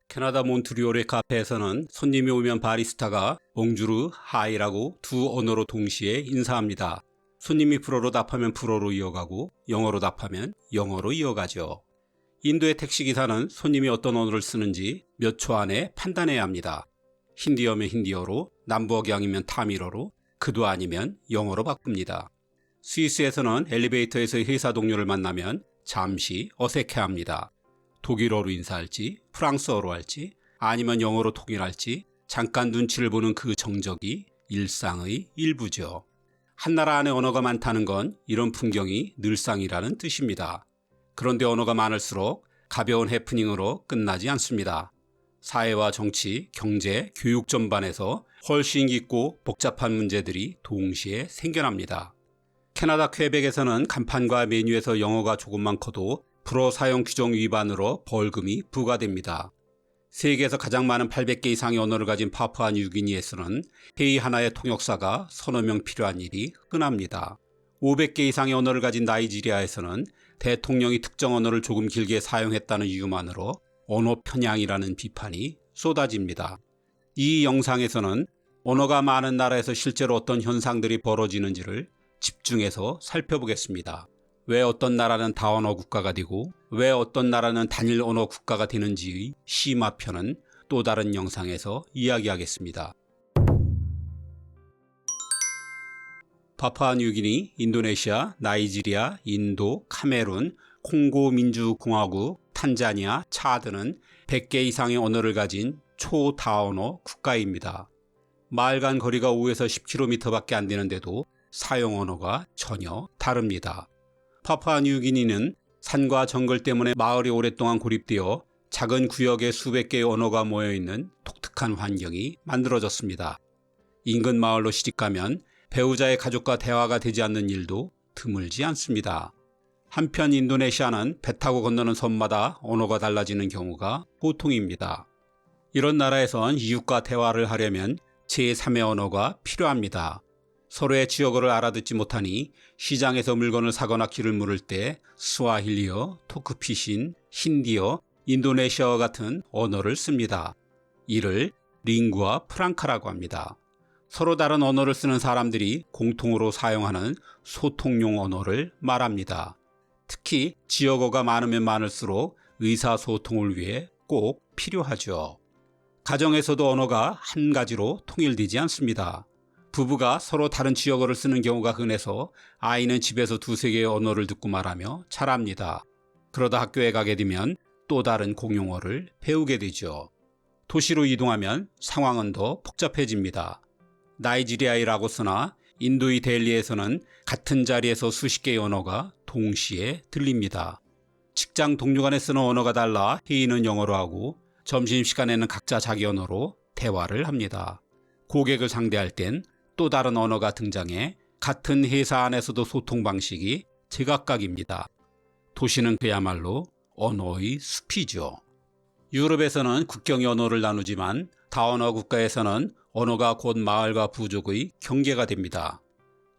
캐나다 몬트리올의 카페에서는 손님이 오면 바리스타가 봉주르, 하이라고 두 언어로 동시에 인사합니다. 손님이 불어로 답하면 불어로 이어가고 영어로 답하면 영어로 이어가죠. 인도의 택시기사는 손님이 어떤 언어를 쓰는지 몇 초 안에 판단해야 합니다. 힌디어면 힌디어로, 남부어경이면 타밀어로, 그도 아니면 영어로 바꿉니다. 스위스에서는 엘리베이터에서 회사 동료를 만나면 잠시 어색해합니다. 독일어로 인사할지, 프랑스어로 할지, 아니면 영어로 통일할지 잠깐 눈치를 보는 그 정적이 일상의 일부죠. 한 나라 안에 언어가 많다는 건 이런 풍경이 늘상이라는 뜻입니다. 그런데 언어가 많을수록 가벼운 해프닝으로 끝나지 않습니다. 사회와 정치, 경제, 교육 전반에서 훨씬 깊고 복잡한 문제들이 동시에 생겨납니다. 캐나다 퀘벡에서는 간판과 메뉴에서 영어가 조금만 커도 불어 사용 규정 위반으로 벌금이 부과됩니다. 세계에서 가장 많은 800개 이상의 언어를 가진 파푸아 뉴기니에서는 회의 하나의 통역사가 서너 명 필요한 일이 흔합니다. 500개 이상의 언어를 가진 나이지리아에서는 대통령이 특정 언어를 조금 길게 사용했다는 이유만으로 언어 편향이라는 비판이 쏟아집니다. 이 영상에서는 언어가 많은 나라에서 실제로 어떤 현상들이 벌어지는지를 집중해서 살펴보겠습니다. 왜 어떤 나라는 다언어 국가가 되고 왜 어떤 나라는 단일 언어 국가가 되는지의 심화편은 또 다른 영상에서 이야기하겠습니다. 파푸아 뉴기니, 인도네시아, 나이지리아, 인도, 카메룬, 콩고 민주공화국, 탄자니아, 차드는 100개 이상의 언어를 가진 초다언어 국가입니다. 마을 간 거리가 5에서 10km밖에 안 되는데도 사용 언어가 전혀 다릅니다. 파푸아 뉴기니는 산과 정글 때문에 마을이 오랫동안 고립되어 작은 구역에 수백 개의 언어가 모여있는 독특한 환경이 만들어졌습니다. 인근 마을로 시집가면 배우자의 가족과 대화가 되지 않는 일도 드물지 않습니다. 한편 인도네시아는 배 타고 건너는 섬마다 언어가 달라지는 경우가 보통입니다. 이런 나라에선 이웃과 대화를 하려면 제3의 언어가 필요합니다. 서로의 지역어를 알아듣지 못하니 시장에서 물건을 사거나 길을 물을 때 스와힐리어, 토크피신, 힌디어, 인도네시아어 같은 언어를 씁니다. 이를 링구아 프랑카라고 합니다. 서로 다른 언어를 쓰는 사람들이 공통으로 사용하는 소통용 언어를 말합니다. 특히 지역어가 많으면 많을수록 의사소통을 위해 꼭 필요하죠. 가정에서도 언어가 한 가지로 통일되지 않습니다. 부부가 서로 다른 지역어를 쓰는 경우가 흔해서 아이는 집에서 두세 개의 언어를 듣고 말하며 자랍니다. 그러다 학교에 가게 되면 또 다른 공용어를 배우게 되죠. 도시로 이동하면 상황은 더 복잡해집니다. 나이지리아의 라고스나 인도의 델리에서는 같은 자리에서 수십 개의 언어가 동시에 들립니다. 직장 동료 간에 쓰는 언어가 달라 회의는 영어로 하고 점심시간에는 각자 자기 언어로 대화를 합니다. 고객을 상대할 땐 또 다른 언어가 등장해 같은 회사 안에서도 소통 방식이 제각각입니다. 도시는 그야말로 언어의 숲이죠. 유럽에서는 국경이 언어를 나누지만 다언어 국가에서는 언어가 곧 마을과 부족의 경계가 됩니다.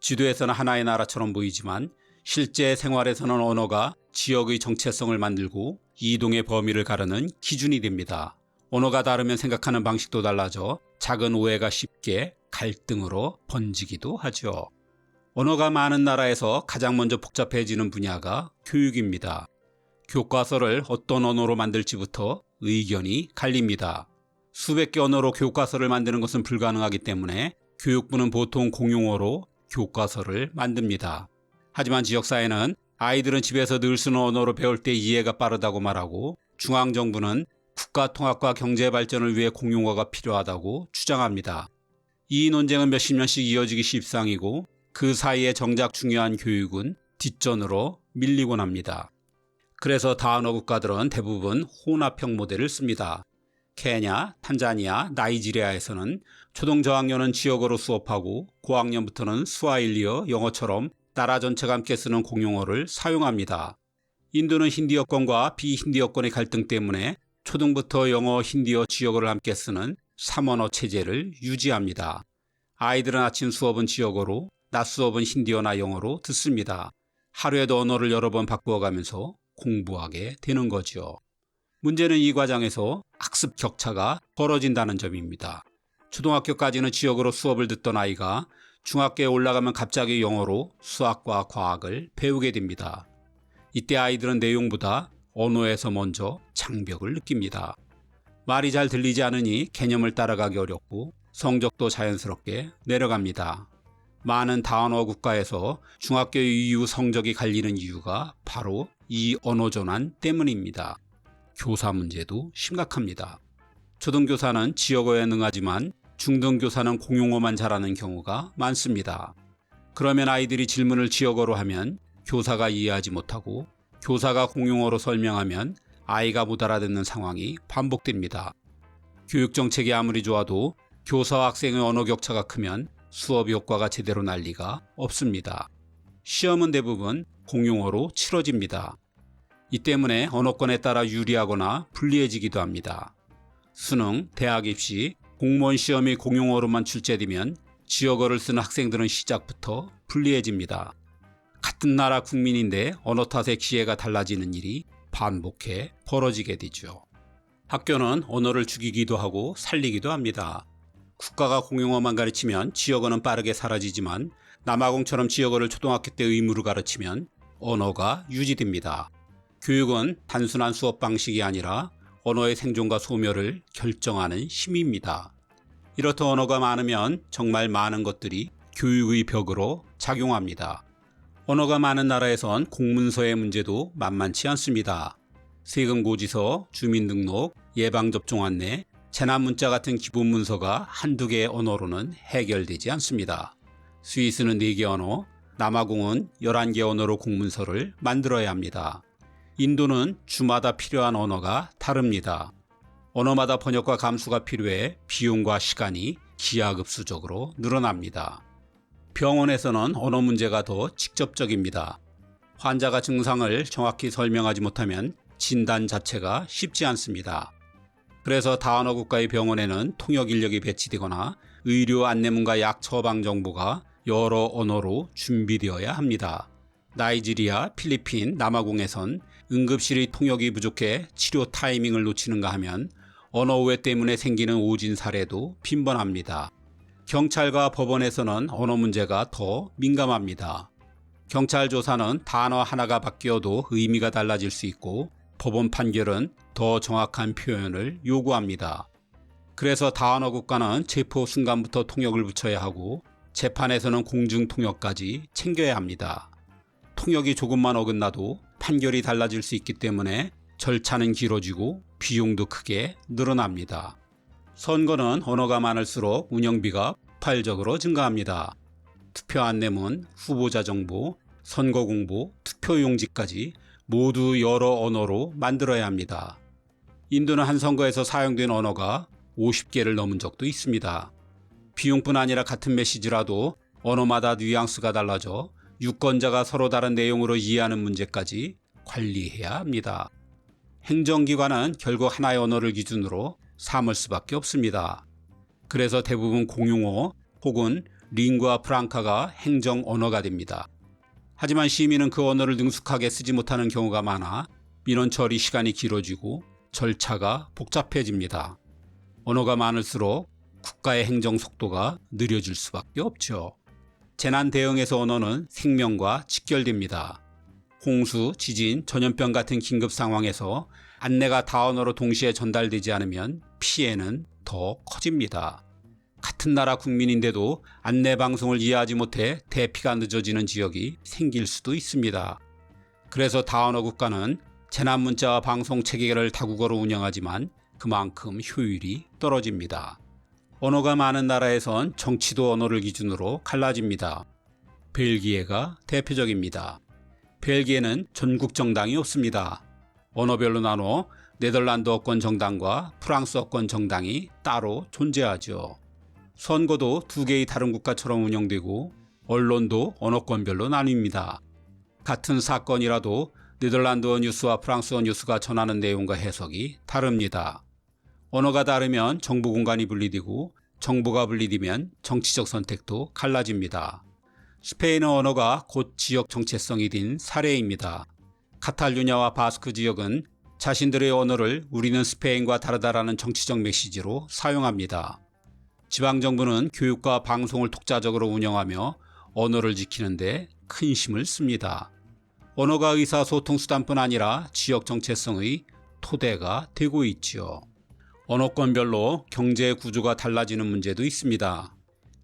지도에서는 하나의 나라처럼 보이지만 실제 생활에서는 언어가 지역의 정체성을 만들고 이동의 범위를 가르는 기준이 됩니다. 언어가 다르면 생각하는 방식도 달라져 작은 오해가 쉽게 갈등으로 번지기도 하죠. 언어가 많은 나라에서 가장 먼저 복잡해지는 분야가 교육입니다. 교과서를 어떤 언어로 만들지부터 의견이 갈립니다. 수백 개 언어로 교과서를 만드는 것은 불가능하기 때문에 교육부는 보통 공용어로 교과서를 만듭니다. 하지만 지역사회는 아이들은 집에서 늘 쓰는 언어로 배울 때 이해가 빠르다고 말하고 중앙정부는 국가 통합과 경제 발전을 위해 공용어가 필요하다고 주장합니다. 이 논쟁은 몇십 년씩 이어지기 십상이고 그 사이에 정작 중요한 교육은 뒷전으로 밀리곤 합니다. 그래서 다언어 국가들은 대부분 혼합형 모델을 씁니다. 케냐, 탄자니아, 나이지리아에서는 초등 저학년은 지역어로 수업하고 고학년부터는 스와힐리어, 영어처럼 나라 전체가 함께 쓰는 공용어를 사용합니다. 인도는 힌디어권과 비힌디어권의 갈등 때문에 초등부터 영어, 힌디어, 지역어를 함께 쓰는 3언어 체제를 유지합니다. 아이들은 아침 수업은 지역어로, 낮 수업은 힌디어나 영어로 듣습니다. 하루에도 언어를 여러 번 바꾸어가면서 공부하게 되는 거죠. 문제는 이 과정에서 학습 격차가 벌어진다는 점입니다. 초등학교까지는 지역어로 수업을 듣던 아이가 중학교에 올라가면 갑자기 영어로 수학과 과학을 배우게 됩니다. 이때 아이들은 내용보다 언어에서 먼저 장벽을 느낍니다. 말이 잘 들리지 않으니 개념을 따라가기 어렵고 성적도 자연스럽게 내려갑니다. 많은 다언어 국가에서 중학교 이후 성적이 갈리는 이유가 바로 이 언어 전환 때문입니다. 교사 문제도 심각합니다. 초등교사는 지역어에 능하지만 중등교사는 공용어만 잘하는 경우가 많습니다. 그러면 아이들이 질문을 지역어로 하면 교사가 이해하지 못하고 교사가 공용어로 설명하면 아이가 못 알아듣는 상황이 반복됩니다. 교육정책이 아무리 좋아도 교사와 학생의 언어 격차가 크면 수업 효과가 제대로 날 리가 없습니다. 시험은 대부분 공용어로 치러집니다. 이 때문에 언어권에 따라 유리하거나 불리해지기도 합니다. 수능, 대학 입시, 공무원 시험이 공용어로만 출제되면 지역어를 쓰는 학생들은 시작부터 불리해집니다. 같은 나라 국민인데 언어 탓에 기회가 달라지는 일이 반복해 벌어지게 되죠. 학교는 언어를 죽이기도 하고 살리기도 합니다. 국가가 공용어만 가르치면 지역어는 빠르게 사라지지만 남아공처럼 지역어를 초등학교 때 의무로 가르치면 언어가 유지됩니다. 교육은 단순한 수업 방식이 아니라 언어의 생존과 소멸을 결정하는 힘입니다. 이렇듯 언어가 많으면 정말 많은 것들이 교육의 벽으로 작용합니다. 언어가 많은 나라에선 공문서의 문제도 만만치 않습니다. 세금 고지서, 주민등록, 예방접종 안내, 재난문자 같은 기본 문서가 한두 개의 언어로는 해결되지 않습니다. 스위스는 4개 언어, 남아공은 11개 언어로 공문서를 만들어야 합니다. 인도는 주마다 필요한 언어가 다릅니다. 언어마다 번역과 감수가 필요해 비용과 시간이 기하급수적으로 늘어납니다. 병원에서는 언어 문제가 더 직접적입니다. 환자가 증상을 정확히 설명하지 못하면 진단 자체가 쉽지 않습니다. 그래서 다언어 국가의 병원에는 통역 인력이 배치되거나 의료 안내문과 약 처방 정보가 여러 언어로 준비되어야 합니다. 나이지리아, 필리핀, 남아공에선 응급실의 통역이 부족해 치료 타이밍을 놓치는가 하면 언어 오해 때문에 생기는 오진 사례도 빈번합니다. 경찰과 법원에서는 언어 문제가 더 민감합니다. 경찰 조사는 단어 하나가 바뀌어도 의미가 달라질 수 있고 법원 판결은 더 정확한 표현을 요구합니다. 그래서 다언어 국가는 체포 순간부터 통역을 붙여야 하고 재판에서는 공중 통역까지 챙겨야 합니다. 통역이 조금만 어긋나도 판결이 달라질 수 있기 때문에 절차는 길어지고 비용도 크게 늘어납니다. 선거는 언어가 많을수록 운영비가 폭발적으로 증가합니다. 투표 안내문, 후보자 정보, 선거 공보, 투표용지까지 모두 여러 언어로 만들어야 합니다. 인도는 한 선거에서 사용된 언어가 50개를 넘은 적도 있습니다. 비용뿐 아니라 같은 메시지라도 언어마다 뉘앙스가 달라져 유권자가 서로 다른 내용으로 이해하는 문제까지 관리해야 합니다. 행정기관은 결국 하나의 언어를 기준으로 삼을 수밖에 없습니다. 그래서 대부분 공용어 혹은 링구아 프랑카가 행정 언어가 됩니다. 하지만 시민은 그 언어를 능숙하게 쓰지 못하는 경우가 많아 민원 처리 시간이 길어지고 절차가 복잡해집니다. 언어가 많을수록 국가의 행정 속도가 느려질 수밖에 없죠. 재난 대응에서 언어는 생명과 직결됩니다. 홍수, 지진, 전염병 같은 긴급 상황에서 안내가 다언어로 동시에 전달되지 않으면 피해는 더 커집니다. 같은 나라 국민인데도 안내 방송을 이해하지 못해 대피가 늦어지는 지역이 생길 수도 있습니다. 그래서 다언어 국가는 재난 문자와 방송 체계를 다국어로 운영하지만 그만큼 효율이 떨어집니다. 언어가 많은 나라에선 정치도 언어를 기준으로 갈라집니다. 벨기에가 대표적입니다. 벨기에는 전국 정당이 없습니다. 언어별로 나눠 네덜란드어권 정당과 프랑스어권 정당이 따로 존재하죠. 선거도 2개의 다른 국가처럼 운영되고 언론도 언어권별로 나뉩니다. 같은 사건이라도 네덜란드어 뉴스와 프랑스어 뉴스가 전하는 내용과 해석이 다릅니다. 언어가 다르면 정보 공간이 분리되고 정보가 분리되면 정치적 선택도 갈라집니다. 스페인어 언어가 곧 지역 정체성이 된 사례입니다. 카탈루냐와 바스크 지역은 자신들의 언어를 우리는 스페인과 다르다라는 정치적 메시지로 사용합니다. 지방정부는 교육과 방송을 독자적으로 운영하며 언어를 지키는데 큰 힘을 씁니다. 언어가 의사소통 수단뿐 아니라 지역 정체성의 토대가 되고 있지요. 언어권별로 경제 구조가 달라지는 문제도 있습니다.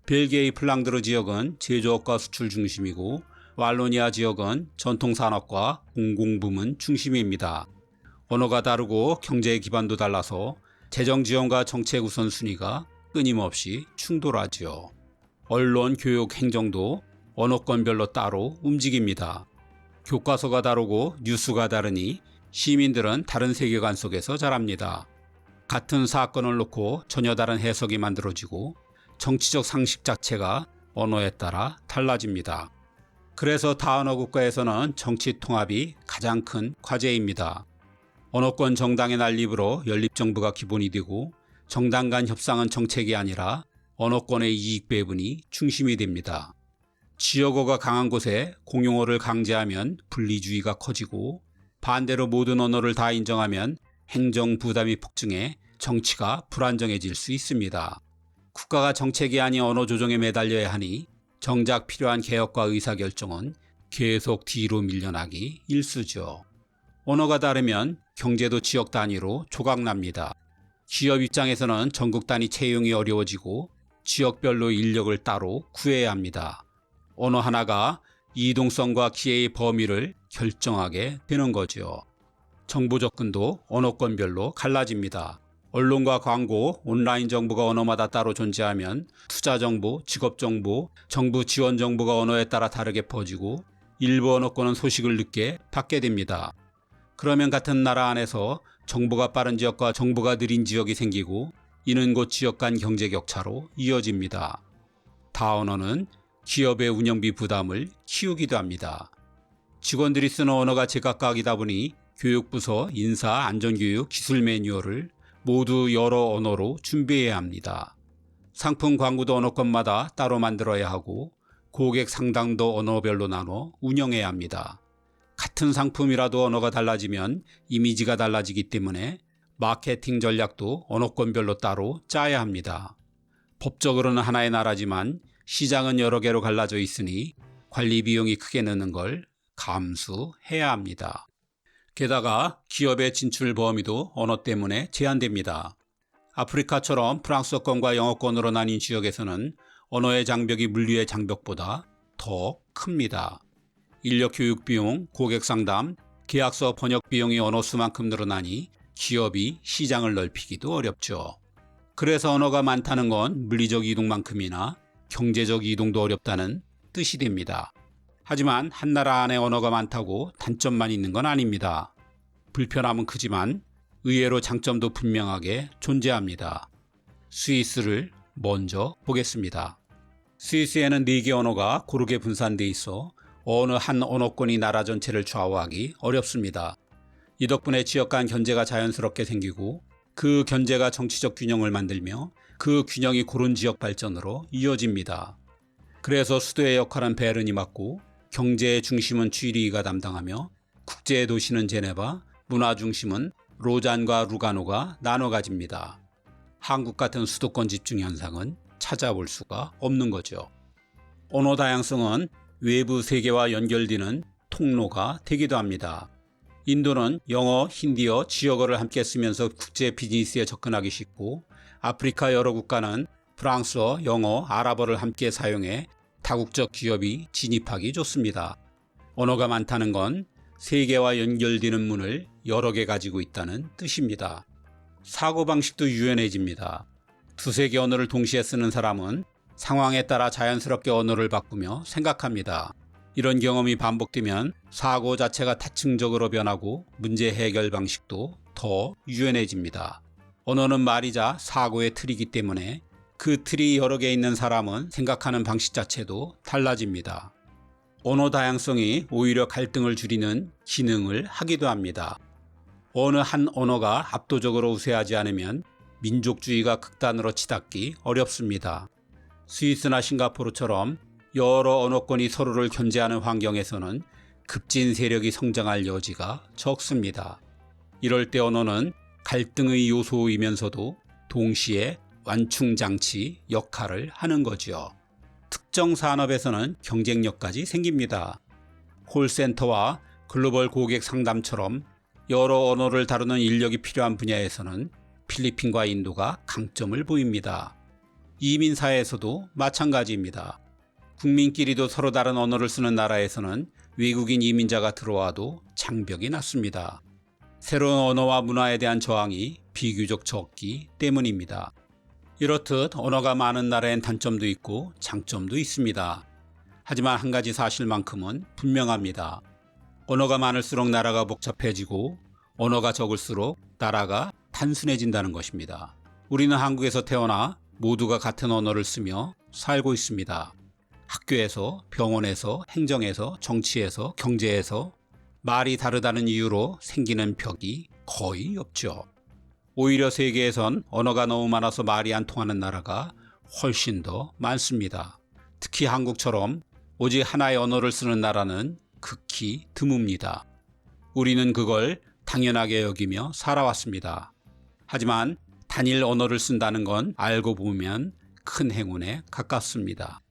벨기에의 플랑드르 지역은 제조업과 수출 중심이고 왈로니아 지역은 전통산업과 공공부문 중심입니다. 언어가 다르고 경제의 기반도 달라서 재정 지원과 정책 우선순위가 끊임없이 충돌하지요. 언론, 교육, 행정도 언어권별로 따로 움직입니다. 교과서가 다르고 뉴스가 다르니 시민들은 다른 세계관 속에서 자랍니다. 같은 사건을 놓고 전혀 다른 해석이 만들어지고 정치적 상식 자체가 언어에 따라 달라집니다. 그래서 다언어 국가에서는 정치 통합이 가장 큰 과제입니다. 언어권 정당의 난립으로 연립정부가 기본이 되고 정당 간 협상은 정책이 아니라 언어권의 이익 배분이 중심이 됩니다. 지역어가 강한 곳에 공용어를 강제하면 분리주의가 커지고 반대로 모든 언어를 다 인정하면 행정 부담이 폭증해 정치가 불안정해질 수 있습니다. 국가가 정책이 아닌 언어 조정에 매달려야 하니 정작 필요한 개혁과 의사결정은 계속 뒤로 밀려나기 일쑤죠. 언어가 다르면 경제도 지역 단위로 조각납니다. 기업 입장에서는 전국 단위 채용이 어려워지고 지역별로 인력을 따로 구해야 합니다. 언어 하나가 이동성과 기회의 범위를 결정하게 되는 거죠. 정보 접근도 언어권별로 갈라집니다. 언론과 광고, 온라인 정보가 언어마다 따로 존재하면 투자 정보, 직업 정보, 정부 지원 정보가 언어에 따라 다르게 퍼지고 일부 언어권은 소식을 늦게 받게 됩니다. 그러면 같은 나라 안에서 정보가 빠른 지역과 정보가 느린 지역이 생기고 이는 곧 지역 간 경제 격차로 이어집니다. 다언어는 기업의 운영비 부담을 키우기도 합니다. 직원들이 쓰는 언어가 제각각이다 보니 교육부서 인사, 안전교육, 기술 매뉴얼을 모두 여러 언어로 준비해야 합니다. 상품 광고도 언어권마다 따로 만들어야 하고 고객 상담도 언어별로 나눠 운영해야 합니다. 같은 상품이라도 언어가 달라지면 이미지가 달라지기 때문에 마케팅 전략도 언어권별로 따로 짜야 합니다. 법적으로는 하나의 나라지만 시장은 여러 개로 갈라져 있으니 관리 비용이 크게 느는 걸 감수해야 합니다. 게다가 기업의 진출 범위도 언어 때문에 제한됩니다. 아프리카처럼 프랑스어권과 영어권으로 나뉜 지역에서는 언어의 장벽이 물리의 장벽보다 더 큽니다. 인력 교육 비용, 고객 상담, 계약서 번역 비용이 언어 수만큼 늘어나니 기업이 시장을 넓히기도 어렵죠. 그래서 언어가 많다는 건 물리적 이동만큼이나 경제적 이동도 어렵다는 뜻이 됩니다. 하지만 한 나라 안에 언어가 많다고 단점만 있는 건 아닙니다. 불편함은 크지만 의외로 장점도 분명하게 존재합니다. 스위스를 먼저 보겠습니다. 스위스에는 4개 언어가 고르게 분산돼 있어 어느 한 언어권이 나라 전체를 좌우하기 어렵습니다. 이 덕분에 지역 간 견제가 자연스럽게 생기고 그 견제가 정치적 균형을 만들며 그 균형이 고른 지역 발전으로 이어집니다. 그래서 수도의 역할은 베른이 맡고 경제의 중심은 쥐리히가 담당하며 국제의 도시는 제네바, 문화 중심은 로잔과 루가노가 나눠 가집니다. 한국 같은 수도권 집중 현상은 찾아볼 수가 없는 거죠. 언어 다양성은 외부 세계와 연결되는 통로가 되기도 합니다. 인도는 영어, 힌디어, 지역어를 함께 쓰면서 국제 비즈니스에 접근하기 쉽고 아프리카 여러 국가는 프랑스어, 영어, 아랍어를 함께 사용해 다국적 기업이 진입하기 좋습니다. 언어가 많다는 건 세계와 연결되는 문을 여러 개 가지고 있다는 뜻입니다. 사고방식도 유연해집니다. 두세 개 언어를 동시에 쓰는 사람은 상황에 따라 자연스럽게 언어를 바꾸며 생각합니다. 이런 경험이 반복되면 사고 자체가 다층적으로 변하고 문제 해결 방식도 더 유연해집니다. 언어는 말이자 사고의 틀이기 때문에 그 틀이 여러 개 있는 사람은 생각하는 방식 자체도 달라집니다. 언어 다양성이 오히려 갈등을 줄이는 기능을 하기도 합니다. 어느 한 언어가 압도적으로 우세하지 않으면 민족주의가 극단으로 치닫기 어렵습니다. 스위스나 싱가포르처럼 여러 언어권이 서로를 견제하는 환경에서는 급진 세력이 성장할 여지가 적습니다. 이럴 때 언어는 갈등의 요소이면서도 동시에 완충장치 역할을 하는 거지요. 특정 산업에서는 경쟁력까지 생깁니다. 콜센터와 글로벌 고객 상담처럼 여러 언어를 다루는 인력이 필요한 분야에서는 필리핀과 인도가 강점을 보입니다. 이민사회에서도 마찬가지입니다. 국민끼리도 서로 다른 언어를 쓰는 나라에서는 외국인 이민자가 들어와도 장벽이 낮습니다. 새로운 언어와 문화에 대한 저항이 비교적 적기 때문입니다. 이렇듯 언어가 많은 나라엔 단점도 있고 장점도 있습니다. 하지만 한 가지 사실만큼은 분명합니다. 언어가 많을수록 나라가 복잡해지고 언어가 적을수록 나라가 단순해진다는 것입니다. 우리는 한국에서 태어나 모두가 같은 언어를 쓰며 살고 있습니다. 학교에서, 병원에서, 행정에서, 정치에서, 경제에서 말이 다르다는 이유로 생기는 벽이 거의 없죠. 오히려 세계에선 언어가 너무 많아서 말이 안 통하는 나라가 훨씬 더 많습니다. 특히 한국처럼 오직 하나의 언어를 쓰는 나라는 극히 드뭅니다. 우리는 그걸 당연하게 여기며 살아왔습니다. 하지만 단일 언어를 쓴다는 건 알고 보면 큰 행운에 가깝습니다.